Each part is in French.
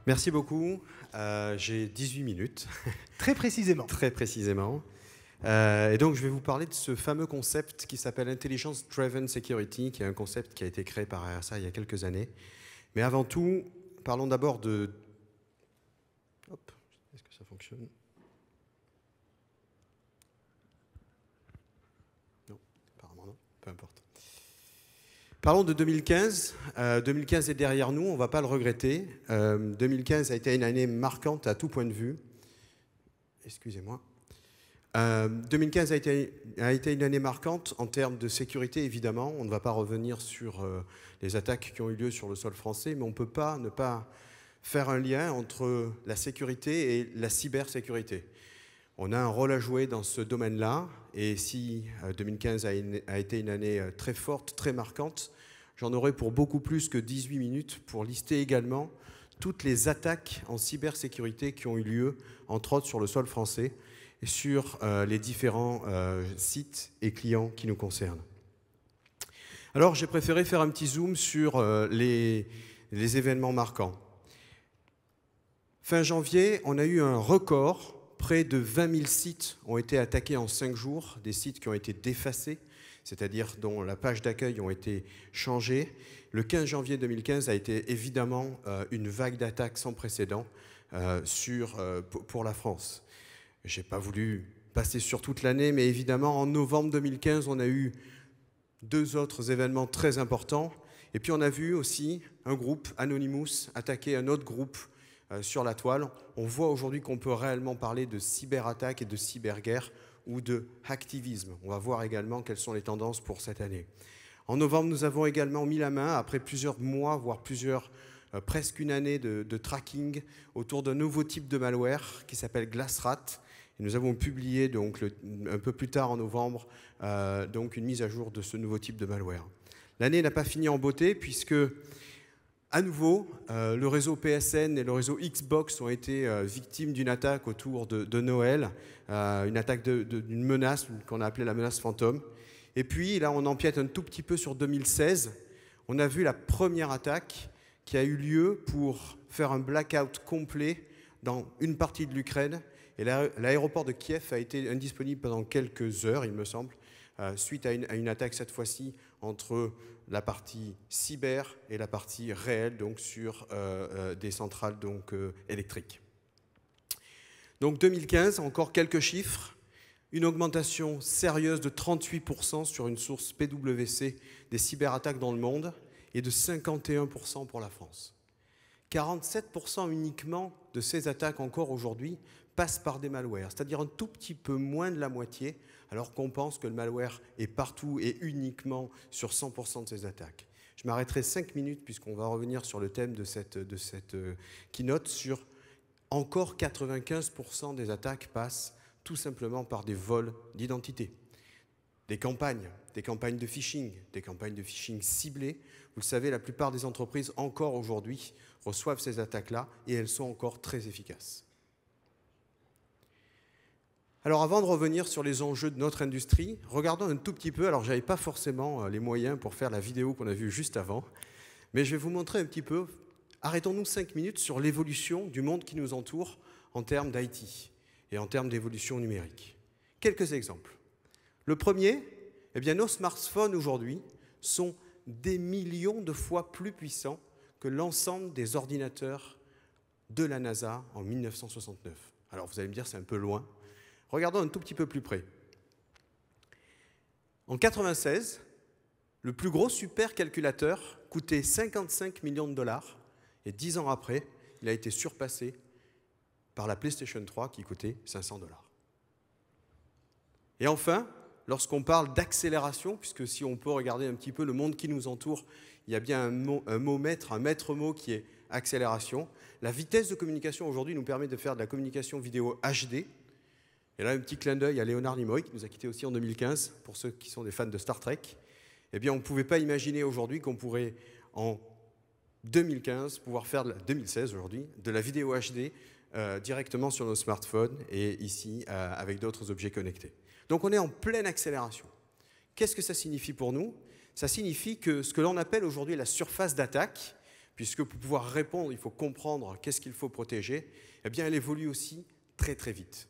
Merci beaucoup. J'ai 18 minutes. Très précisément. Très précisément. Et donc, je vais vous parler de ce fameux concept qui s'appelle Intelligence Driven Security, qui est un concept qui a été créé par RSA il y a quelques années. Mais avant tout, parlons d'abord de... Hop, est-ce que ça fonctionne? Non, apparemment non, peu importe. Parlons de 2015. 2015 est derrière nous, on ne va pas le regretter. 2015 a été une année marquante à tout point de vue. Excusez-moi. 2015 a été une année marquante en termes de sécurité, évidemment. On ne va pas revenir sur les attaques qui ont eu lieu sur le sol français, mais on ne peut pas ne pas faire un lien entre la sécurité et la cybersécurité. On a un rôle à jouer dans ce domaine-là, et si 2015 a été une année très forte, très marquante, j'en aurai pour beaucoup plus que 18 minutes pour lister également toutes les attaques en cybersécurité qui ont eu lieu, entre autres sur le sol français, et sur les différents sites et clients qui nous concernent. Alors j'ai préféré faire un petit zoom sur les événements marquants. Fin janvier, on a eu un record. Près de 20 000 sites ont été attaqués en 5 jours, des sites qui ont été défacés, c'est-à-dire dont la page d'accueil ont été changées. Le 15 janvier 2015 a été évidemment une vague d'attaques sans précédent pour la France. Je n'ai pas voulu passer sur toute l'année, mais évidemment, en novembre 2015, on a eu 2 autres événements très importants. Et puis on a vu aussi un groupe, Anonymous, attaquer un autre groupe sur la toile. On voit aujourd'hui qu'on peut réellement parler de cyberattaque et de cyberguerre ou de hacktivisme. On va voir également quelles sont les tendances pour cette année. En novembre, nous avons également mis la main, après plusieurs mois, voire presque une année de tracking autour d'un nouveau type de malware qui s'appelle GlassRat. Et nous avons publié donc, un peu plus tard en novembre donc une mise à jour de ce nouveau type de malware. L'année n'a pas fini en beauté puisque à nouveau, le réseau PSN et le réseau Xbox ont été victimes d'une attaque autour de Noël, une attaque d'une menace qu'on a appelée la menace fantôme. Et puis là, on empiète un tout petit peu sur 2016. On a vu la première attaque qui a eu lieu pour faire un blackout complet dans une partie de l'Ukraine. Et l'aéroport de Kiev a été indisponible pendant quelques heures, il me semble, suite à une attaque cette fois-ci entre la partie cyber et la partie réelle, donc sur des centrales électriques. Donc 2015, encore quelques chiffres. Une augmentation sérieuse de 38% sur une source PwC des cyberattaques dans le monde et de 51% pour la France. 47% uniquement de ces attaques encore aujourd'hui passent par des malwares, c'est-à-dire un tout petit peu moins de la moitié, alors qu'on pense que le malware est partout et uniquement sur 100% de ces attaques. Je m'arrêterai 5 minutes puisqu'on va revenir sur le thème de cette keynote sur encore 95% des attaques passent tout simplement par des vols d'identité. Des campagnes de phishing, des campagnes de phishing ciblées. Vous le savez, la plupart des entreprises encore aujourd'hui reçoivent ces attaques-là et elles sont encore très efficaces. Alors avant de revenir sur les enjeux de notre industrie, regardons un tout petit peu, alors je n'avais pas forcément les moyens pour faire la vidéo qu'on a vue juste avant, mais je vais vous montrer un petit peu, arrêtons-nous 5 minutes sur l'évolution du monde qui nous entoure en termes d'IT et en termes d'évolution numérique. Quelques exemples. Le premier, eh bien, nos smartphones aujourd'hui sont des millions de fois plus puissants que l'ensemble des ordinateurs de la NASA en 1969. Alors vous allez me dire, c'est un peu loin. Regardons un tout petit peu plus près. En 1996, le plus gros supercalculateur coûtait 55 millions de dollars et 10 ans après, il a été surpassé par la PlayStation 3 qui coûtait 500 dollars. Et enfin, lorsqu'on parle d'accélération, puisque si on peut regarder un petit peu le monde qui nous entoure, il y a bien un maître mot qui est accélération. La vitesse de communication aujourd'hui nous permet de faire de la communication vidéo HD. Et là, un petit clin d'œil à Léonard Nimoy, qui nous a quittés aussi en 2015, pour ceux qui sont des fans de Star Trek. Eh bien, on ne pouvait pas imaginer aujourd'hui qu'on pourrait, en 2015, pouvoir faire, 2016 aujourd'hui, de la vidéo HD directement sur nos smartphones et ici, avec d'autres objets connectés. Donc, on est en pleine accélération. Qu'est-ce que ça signifie pour nous? Ça signifie que ce que l'on appelle aujourd'hui la surface d'attaque, puisque pour pouvoir répondre, il faut comprendre qu'est-ce qu'il faut protéger, eh bien, elle évolue aussi très très vite.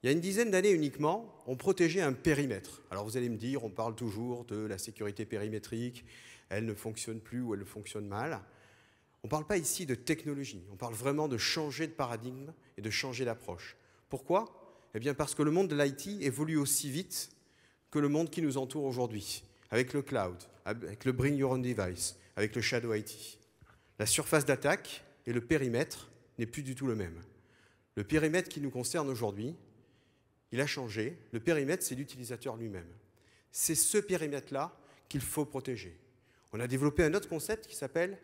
Il y a une dizaine d'années uniquement, on protégeait un périmètre. Alors vous allez me dire, on parle toujours de la sécurité périmétrique, elle ne fonctionne plus ou elle fonctionne mal. On ne parle pas ici de technologie, on parle vraiment de changer de paradigme et de changer d'approche. Pourquoi? Eh bien parce que le monde de l'IT évolue aussi vite que le monde qui nous entoure aujourd'hui, avec le cloud, avec le Bring Your Own Device, avec le Shadow IT. La surface d'attaque et le périmètre n'est plus du tout le même. Le périmètre qui nous concerne aujourd'hui, il a changé. Le périmètre, c'est l'utilisateur lui-même. C'est ce périmètre-là qu'il faut protéger. On a développé un autre concept qui s'appelle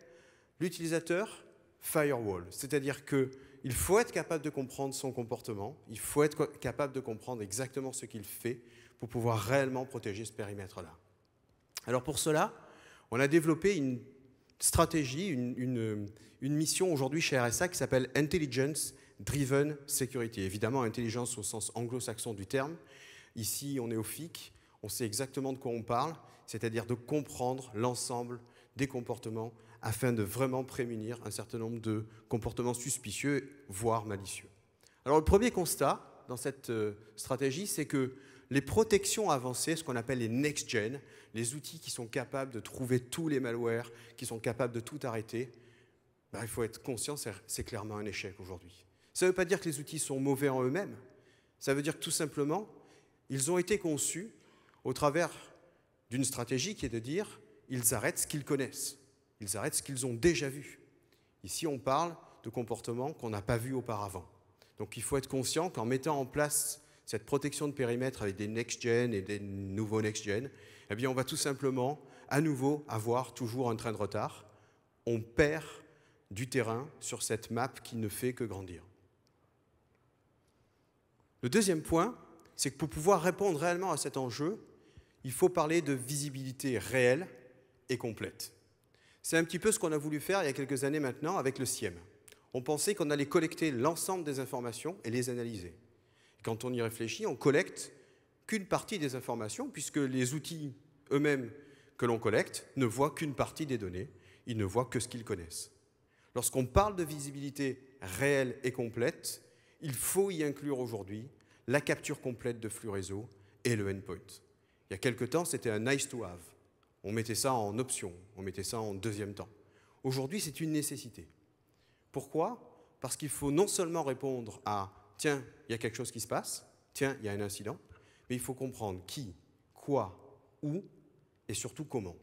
l'utilisateur firewall. C'est-à-dire qu'il faut être capable de comprendre son comportement, il faut être capable de comprendre exactement ce qu'il fait pour pouvoir réellement protéger ce périmètre-là. Alors pour cela, on a développé une stratégie, une mission aujourd'hui chez RSA qui s'appelle Intelligence Driven Security. Évidemment, intelligence au sens anglo-saxon du terme. Ici, on est au FIC, on sait exactement de quoi on parle, c'est-à-dire de comprendre l'ensemble des comportements afin de vraiment prémunir un certain nombre de comportements suspicieux, voire malicieux. Alors, le premier constat dans cette stratégie, c'est que les protections avancées, ce qu'on appelle les next-gen, les outils qui sont capables de trouver tous les malwares, qui sont capables de tout arrêter, il faut être conscient, c'est clairement un échec aujourd'hui. Ça ne veut pas dire que les outils sont mauvais en eux-mêmes. Ça veut dire que tout simplement, ils ont été conçus au travers d'une stratégie qui est de dire ils arrêtent ce qu'ils connaissent, ils arrêtent ce qu'ils ont déjà vu. Ici, on parle de comportements qu'on n'a pas vus auparavant. Donc il faut être conscient qu'en mettant en place cette protection de périmètre avec des next-gen et des nouveaux next-gen, eh bien on va tout simplement, à nouveau, avoir toujours un train de retard. On perd du terrain sur cette map qui ne fait que grandir. Le deuxième point, c'est que pour pouvoir répondre réellement à cet enjeu, il faut parler de visibilité réelle et complète. C'est un petit peu ce qu'on a voulu faire il y a quelques années maintenant avec le SIEM. On pensait qu'on allait collecter l'ensemble des informations et les analyser. Quand on y réfléchit, on collecte qu'une partie des informations, puisque les outils eux-mêmes que l'on collecte ne voient qu'une partie des données, ils ne voient que ce qu'ils connaissent. Lorsqu'on parle de visibilité réelle et complète, il faut y inclure aujourd'hui la capture complète de flux réseau et le endpoint. Il y a quelque temps, c'était un nice to have. On mettait ça en option, on mettait ça en deuxième temps. Aujourd'hui, c'est une nécessité. Pourquoi? Parce qu'il faut non seulement répondre à « tiens, il y a quelque chose qui se passe »,« tiens, il y a un incident », mais il faut comprendre qui, quoi, où et surtout comment.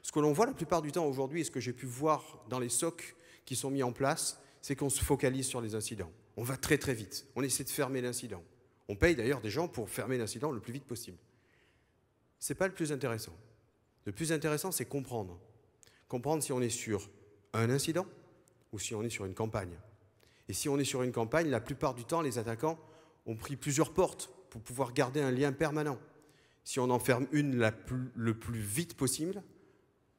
Ce que l'on voit la plupart du temps aujourd'hui et ce que j'ai pu voir dans les SOC qui sont mis en place, c'est qu'on se focalise sur les incidents. On va très très vite, on essaie de fermer l'incident. On paye d'ailleurs des gens pour fermer l'incident le plus vite possible. Ce n'est pas le plus intéressant. Le plus intéressant, c'est comprendre. Comprendre si on est sur un incident ou si on est sur une campagne. Et si on est sur une campagne, la plupart du temps, les attaquants ont pris plusieurs portes pour pouvoir garder un lien permanent. Si on en ferme une le plus vite possible,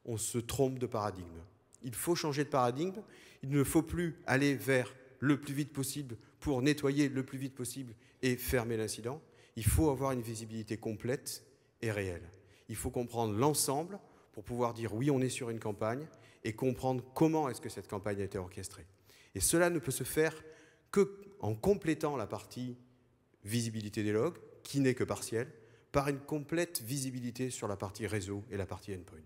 on se trompe de paradigme. Il faut changer de paradigme. Il ne faut plus aller vers le plus vite possible pour nettoyer le plus vite possible et fermer l'incident. Il faut avoir une visibilité complète et réelle. Il faut comprendre l'ensemble pour pouvoir dire oui, on est sur une campagne et comprendre comment est-ce que cette campagne a été orchestrée. Et cela ne peut se faire qu'en complétant la partie visibilité des logs, qui n'est que partielle, par une complète visibilité sur la partie réseau et la partie endpoint.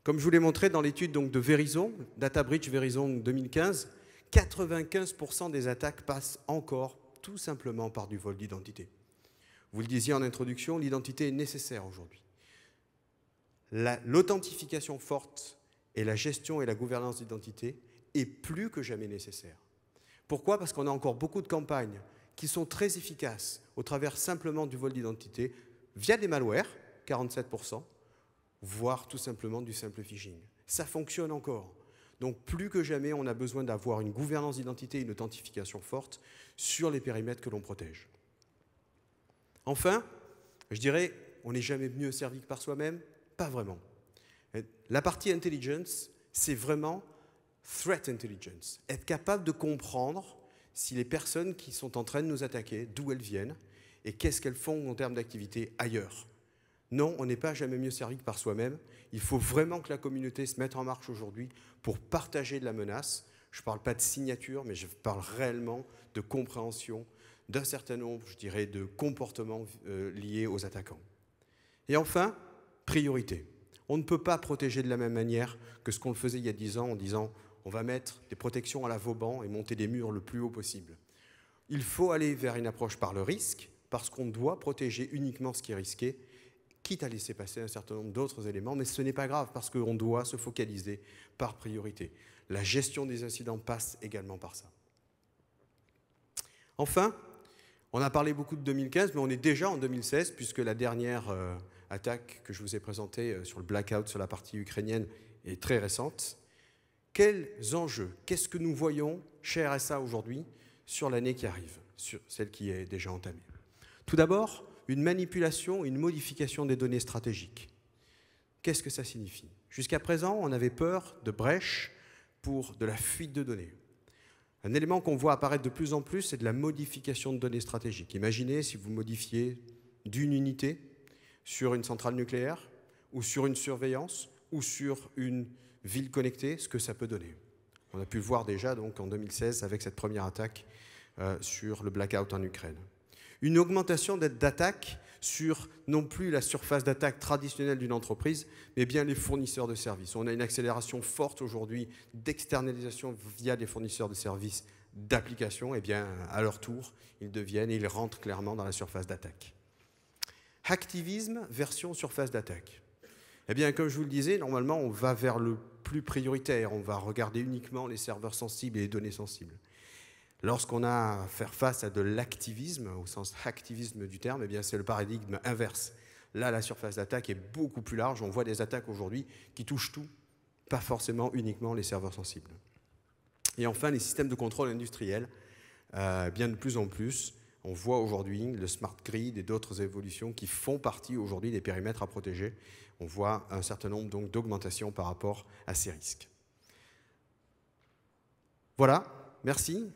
Comme je vous l'ai montré dans l'étude de Verizon, Data Breach Verizon 2015, 95% des attaques passent encore tout simplement par du vol d'identité. Vous le disiez en introduction, l'identité est nécessaire aujourd'hui. L'authentification forte et la gestion et la gouvernance d'identité est plus que jamais nécessaire. Pourquoi? Parce qu'on a encore beaucoup de campagnes qui sont très efficaces au travers simplement du vol d'identité via des malwares, 47%, voire tout simplement du simple phishing. Ça fonctionne encore. Donc plus que jamais, on a besoin d'avoir une gouvernance d'identité et une authentification forte sur les périmètres que l'on protège. Enfin, je dirais, on n'est jamais mieux servi que par soi-même. Pas vraiment. La partie intelligence, c'est vraiment threat intelligence. Être capable de comprendre si les personnes qui sont en train de nous attaquer, d'où elles viennent et qu'est-ce qu'elles font en termes d'activité ailleurs. Non, on n'est pas jamais mieux servi que par soi-même. Il faut vraiment que la communauté se mette en marche aujourd'hui pour partager de la menace. Je ne parle pas de signature, mais je parle réellement de compréhension d'un certain nombre, je dirais, de comportements liés aux attaquants. Et enfin, priorité. On ne peut pas protéger de la même manière que ce qu'on le faisait il y a 10 ans en disant on va mettre des protections à la Vauban et monter des murs le plus haut possible. Il faut aller vers une approche par le risque, parce qu'on doit protéger uniquement ce qui est risqué, quitte à laisser passer un certain nombre d'autres éléments, mais ce n'est pas grave, parce qu'on doit se focaliser par priorité. La gestion des incidents passe également par ça. Enfin, on a parlé beaucoup de 2015, mais on est déjà en 2016, puisque la dernière attaque que je vous ai présentée sur le blackout sur la partie ukrainienne est très récente. Quels enjeux, qu'est-ce que nous voyons chez RSA aujourd'hui sur l'année qui arrive, sur celle qui est déjà entamée? Tout d'abord, une manipulation, une modification des données stratégiques. Qu'est-ce que ça signifie? Jusqu'à présent, on avait peur de brèches pour de la fuite de données. Un élément qu'on voit apparaître de plus en plus, c'est de la modification de données stratégiques. Imaginez si vous modifiez d'une unité sur une centrale nucléaire, ou sur une surveillance, ou sur une ville connectée, ce que ça peut donner. On a pu le voir déjà donc, en 2016 avec cette première attaque sur le blackout en Ukraine. Une augmentation d'attaques sur non plus la surface d'attaque traditionnelle d'une entreprise, mais bien les fournisseurs de services. On a une accélération forte aujourd'hui d'externalisation via des fournisseurs de services d'applications. Et bien, à leur tour, ils rentrent clairement dans la surface d'attaque. Hacktivisme version surface d'attaque. Eh bien, comme je vous le disais, normalement, on va vers le plus prioritaire. On va regarder uniquement les serveurs sensibles et les données sensibles. Lorsqu'on a à faire face à de l'activisme, au sens hacktivisme du terme, eh bien c'est le paradigme inverse. Là, la surface d'attaque est beaucoup plus large. On voit des attaques aujourd'hui qui touchent tout, pas forcément uniquement les serveurs sensibles. Et enfin, les systèmes de contrôle industriels, bien de plus en plus. On voit aujourd'hui le smart grid et d'autres évolutions qui font partie aujourd'hui des périmètres à protéger. On voit un certain nombre donc d'augmentations par rapport à ces risques. Voilà, merci.